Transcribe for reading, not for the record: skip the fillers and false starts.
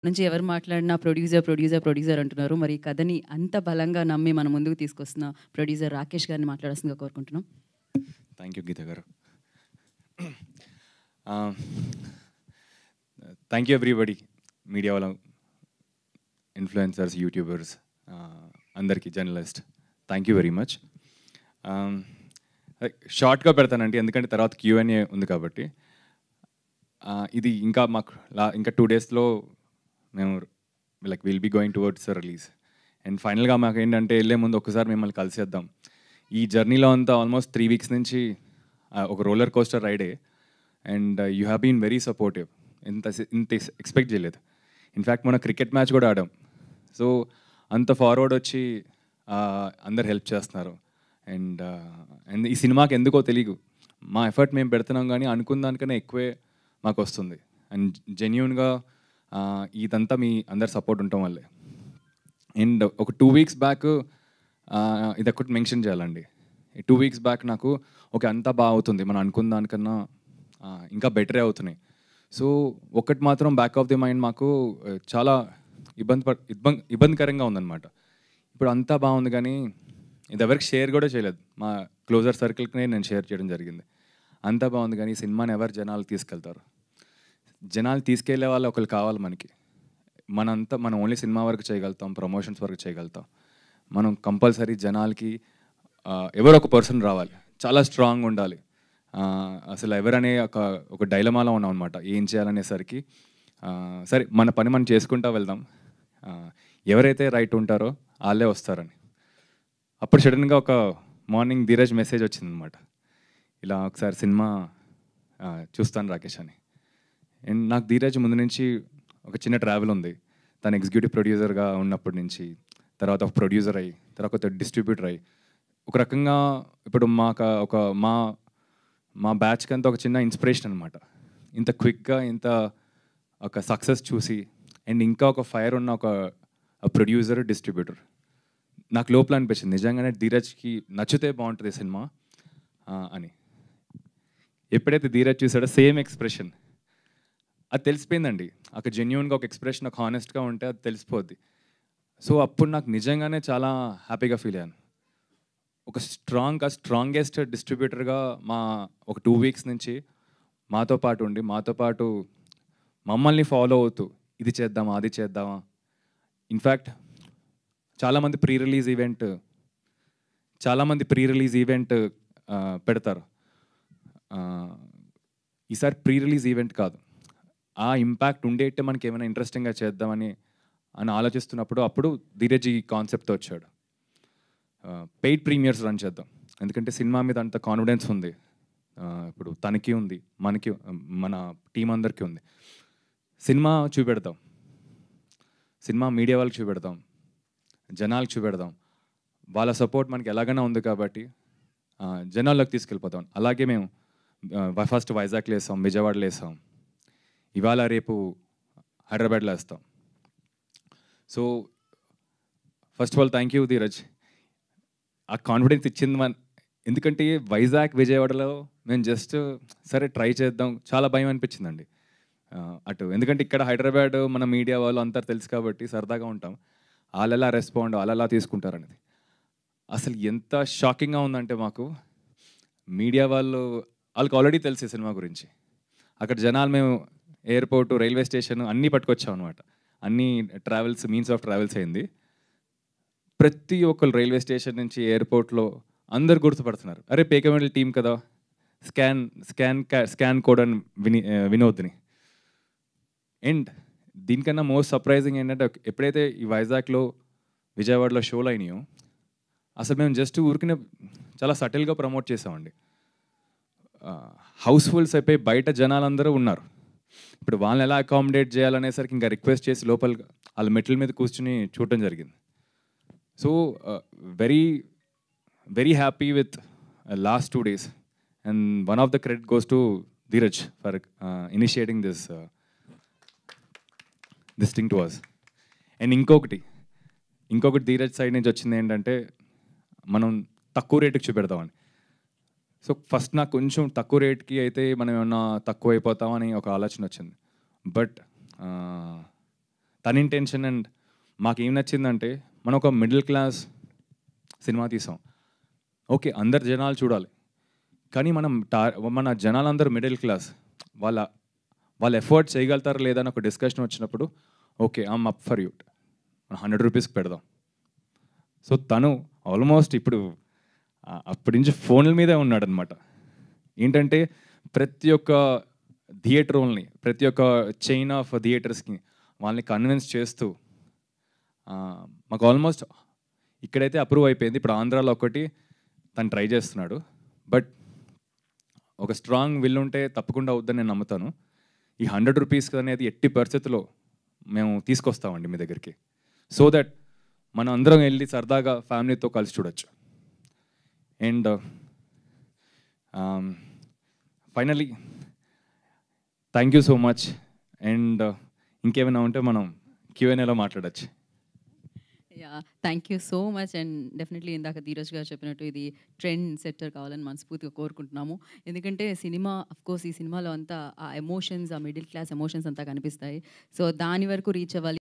నుంచి ఎవరు మాట్లాడినా ప్రొడ్యూసర్, ప్రొడ్యూసర్, ప్రొడ్యూసర్ అంటున్నారు. మరి ఈ కథని అంత బలంగా నమ్మి మన ముందుకు తీసుకొస్తున్న ప్రొడ్యూసర్ రాకేష్ గారిని మాట్లాడాల్సిందిగా కోరుకుంటున్నాం. Thank you Geetha garu. Thank you everybody, media వాళ్ళ, ఇన్ఫ్లుయెన్సర్స్, యూట్యూబర్స్, అందరికీ, journalist, thank you very much. షార్ట్గా పెడతానండి, ఎందుకంటే తర్వాత Q&A ఉంది కాబట్టి. ఇది ఇంకా మాకు ఇంకా 2 డేస్లో మేము will be going towards release. And ఫైనల్గా మాకు ఏంటంటే వెళ్ళే ముందు ఒకసారి మిమ్మల్ని కలిసేద్దాం. ఈ జర్నీలో అంతా ఆల్మోస్ట్ 3 వీక్స్ నుంచి ఒక రోలర్ కోస్టర్ రైడే. And you have been very supportive. ఇంత ఎక్స్పెక్ట్ చేయలేదు. ఇన్ఫ్యాక్ట్ మన క్రికెట్ మ్యాచ్ కూడా ఆడాం. సో అంత ఫార్వర్డ్ వచ్చి అందరు హెల్ప్ చేస్తున్నారు. అండ్ ఈ సినిమాకి ఎందుకో తెలియదు, మా ఎఫర్ట్ మేము పెడుతున్నాం, కానీ అనుకున్న దానికన్నా ఎక్కువే మాకు వస్తుంది. అండ్ జెన్యూన్గా ఇదంతా మీ అందరు సపోర్ట్ ఉండటం వల్లే. అండ్ ఒక 2 వీక్స్ బ్యాక్ ఇది ఒకటి మెన్షన్ చేయాలండి. 2 వీక్స్ బ్యాక్ నాకు అంతా బాగా అవుతుంది, మనం అనుకున్న దానికన్నా ఇంకా బెటరే అవుతున్నాయి. సో ఒకటి మాత్రం బ్యాక్ ఆఫ్ ది మైండ్ మాకు చాలా ఇబ్బందికరంగా ఉందన్నమాట. ఇప్పుడు అంతా బాగుంది, కానీ ఇది ఎవరికి షేర్ కూడా చేయలేదు. మా క్లోజర్ సర్కిల్కి నేను షేర్ చేయడం జరిగింది. అంతా బాగుంది, కానీ ఈ సినిమాని ఎవరు జనాలు తీసుకెళ్తారు? జనాలు తీసుకెళ్లే వాళ్ళు ఒకరు కావాలి మనకి. మనం ఓన్లీ సినిమా వరకు చేయగలుగుతాం, ప్రమోషన్స్ వరకు చేయగలుగుతాం. మనం కంపల్సరీ జనాలకి ఎవరో ఒక పర్సన్ రావాలి, చాలా స్ట్రాంగ్ ఉండాలి. అసలు ఎవరనే ఒక డైలమాలో ఉన్నాం అనమాట. ఏం చేయాలనేసరికి సరే మన పని మనం చేసుకుంటూ వెళ్దాం, ఎవరైతే రైట్ ఉంటారో వాళ్ళే వస్తారని. అప్పుడు సడన్గా ఒక మార్నింగ్ ధీరజ్ మెసేజ్ వచ్చిందనమాట, ఇలా ఒకసారి సినిమా చూస్తాను రాకేష్ అని. అండ్ నాకు ధీరజ్ ముందు నుంచి ఒక చిన్న ట్రావెల్ ఉంది. తను ఎగ్జిక్యూటివ్ ప్రొడ్యూసర్గా ఉన్నప్పటి నుంచి, తర్వాత ఒక ప్రొడ్యూసర్ అయ్యి, తర్వాత ఒక డిస్ట్రిబ్యూటర్ అయ్యి, ఒక రకంగా ఇప్పుడు మా బ్యాచ్కి అంతా ఒక చిన్న ఇన్స్పిరేషన్ అనమాట. ఇంత క్విక్గా ఇంత ఒక సక్సెస్ చూసి, అండ్ ఇంకా ఒక ఫైర్ ఉన్న ఒక ప్రొడ్యూసర్, డిస్ట్రిబ్యూటర్, నాకు లోపల అనిపించింది నిజంగానే ధీరజ్కి నచ్చితే బాగుంటుంది సినిమా అని. ఎప్పుడైతే ధీరజ్ చూసాడో సేమ్ ఎక్స్ప్రెషన్, అది తెలిసిపోయిందండి. అక్కడ జెన్యూన్గా ఒక ఎక్స్ప్రెషన్, ఒక హానెస్ట్గా ఉంటే అది తెలిసిపోద్ది. సో అప్పుడు నాకు నిజంగానే చాలా హ్యాపీగా ఫీల్ అయ్యాను. ఒక స్ట్రాంగెస్ట్ డిస్ట్రిబ్యూటర్గా ఒక 2 వీక్స్ నుంచి మాతో పాటు ఉండి, మాతో పాటు మమ్మల్ని ఫాలో అవుతూ ఇది చేద్దామా, అది చేద్దామా. ఇన్ఫ్యాక్ట్ చాలామంది ప్రీ రిలీజ్ ఈవెంట్ పెడతారు. ఈసారి ప్రీ రిలీజ్ ఈవెంట్ కాదు, ఆ ఇంపాక్ట్ ఉండేట్టే మనకి ఏమైనా ఇంట్రెస్టింగ్గా చేద్దామని ఆలోచిస్తున్నప్పుడు అప్పుడు ధీరజ్ ఈ కాన్సెప్ట్తో వచ్చాడు. పెయిడ్ ప్రీమియర్స్ రన్ చేద్దాం, ఎందుకంటే సినిమా మీద అంత కాన్ఫిడెన్స్ ఉంది. ఇప్పుడు తనకి ఉంది, మనకి, మన టీం అందరికీ ఉంది. సినిమా చూపెడతాం, సినిమా మీడియా వాళ్ళకి చూపెడతాం, జనాలకు చూపెడదాం. వాళ్ళ సపోర్ట్ మనకి ఎలాగైనా ఉంది కాబట్టి జనాల్లోకి తీసుకెళ్ళిపోతాం. అలాగే మేము ఫస్ట్ వైజాగ్లో వేసాం, విజయవాడలో వేసాం, ఇవాళ రేపు హైదరాబాద్లో వేస్తాం. So first of all thank you Dheeraj, ఆ కాన్ఫిడెన్స్ ఇచ్చింది. ఎందుకంటే వైజాగ్, విజయవాడలో మేము జస్ట్ సరే ట్రై చేద్దాం, చాలా భయం అనిపించిందండి అటు. ఎందుకంటే ఇక్కడ హైదరాబాద్ మన మీడియా వాళ్ళు అంతా తెలుసు కాబట్టి సరదాగా ఉంటాం, వాళ్ళెలా రెస్పాండ్, వాళ్ళెలా తీసుకుంటారనేది. అసలు ఎంత షాకింగ్గా ఉందంటే మాకు, మీడియా వాళ్ళకి ఆల్రెడీ తెలిసే సినిమా గురించి. అక్కడ జనాలు మేము ఎయిర్పోర్టు, రైల్వే స్టేషన్ అన్నీ పట్టుకొచ్చాం అనమాట. అన్నీ మీన్స్ ఆఫ్ ట్రావెల్స్ అయింది. ప్రతి ఒక్కరు రైల్వే స్టేషన్ నుంచి ఎయిర్పోర్ట్లో అందరు గుర్తుపడుతున్నారు, అరే పేకమెంటల్ టీం కదా, స్కాన్ కోడ్ అని వినోద్ని. అండ్ దీనికన్నా మోస్ట్ సర్ప్రైజింగ్ ఏంటంటే, ఎప్పుడైతే ఈ వైజాగ్లో, విజయవాడలో షోలు అయినాయో, అసలు మేము జస్ట్ ఊరికినే చాలా సటిల్గా ప్రమోట్ చేసామండి. హౌస్ఫుల్స్ అయిపోయి బయట జనాలందరూ ఉన్నారు. ఇప్పుడు వాళ్ళని ఎలా అకామిడేట్ చేయాలనేసరికి ఇంకా రిక్వెస్ట్ చేసి లోపల వాళ్ళ మెట్ల మీద కూర్చుని చూడటం జరిగింది. So very very happy with last 2 days, and one of the credit goes to Dheeraj for initiating this thing to us. And ఇంకొకటి ధీరజ్ సైడ్ నుంచి వచ్చింది ఏంటంటే, మనం తక్కువ రేటుకి చూపెడతామని. సో ఫస్ట్ నాకు కొంచెం తక్కువ రేట్కి అయితే మనం ఏమన్నా తక్కువ అయిపోతామని ఒక ఆలోచన వచ్చింది. బట్ తన ఇంటెన్షన్. అండ్ మాకేం నచ్చిందంటే మనం ఒక మిడిల్ క్లాస్ సినిమా తీసాం. ఓకే, అందరు జనాలు చూడాలి, కానీ మన జనాలందరూ మిడిల్ క్లాస్. వాళ్ళ ఎఫర్ట్ చేయగలుగుతారా లేదా అని ఒక డిస్కషన్ వచ్చినప్పుడు okay, I'm up for you, 100 రూపీస్కి పెడదాం. సో తను ఆల్మోస్ట్ ఇప్పుడు అప్పటి నుంచి ఫోన్ల మీదే ఉన్నాడనమాట. ఏంటంటే ప్రతి ఒక్క థియేటర్, ప్రతి ఒక్క చైన్ ఆఫ్ థియేటర్స్కి వాళ్ళని కన్విన్స్ చేస్తూ మాకు ఆల్మోస్ట్ ఇక్కడైతే అప్రూవ్ అయిపోయింది. ఇప్పుడు ఆంధ్రాలో ఒకటి తను ట్రై చేస్తున్నాడు. బట్ ఒక స్ట్రాంగ్ విల్ ఉంటే తప్పకుండా అవుద్దని నేను నమ్ముతాను. ఈ 100 రూపీస్ అనేది ఎట్టి పరిస్థితుల్లో మేము తీసుకొస్తామండి మీ దగ్గరికి, సో దట్ మనం అందరం వెళ్ళి సరదాగా ఫ్యామిలీతో కలిసి చూడొచ్చు. And finally thank you so much. And ఇంకేమైనా ఉంటే మనం Q&Aలో మాట్లాడచ్చు. Yeah, thank you so much. And definitely ఇందాక ధీరజ్ గారు చెప్పినట్టు ఇది ట్రెండ్ సెట్టర్ కావాలని మనస్ఫూర్తిగా కోరుకుంటున్నాము. ఎందుకంటే సినిమా, అఫ్కోర్స్ ఈ సినిమాలో అంతా ఆ ఎమోషన్స్, ఆ మిడిల్ క్లాస్ ఎమోషన్స్ అంతా కనిపిస్తాయి. సో దాని వరకు రీచ్ అవ్వాలి.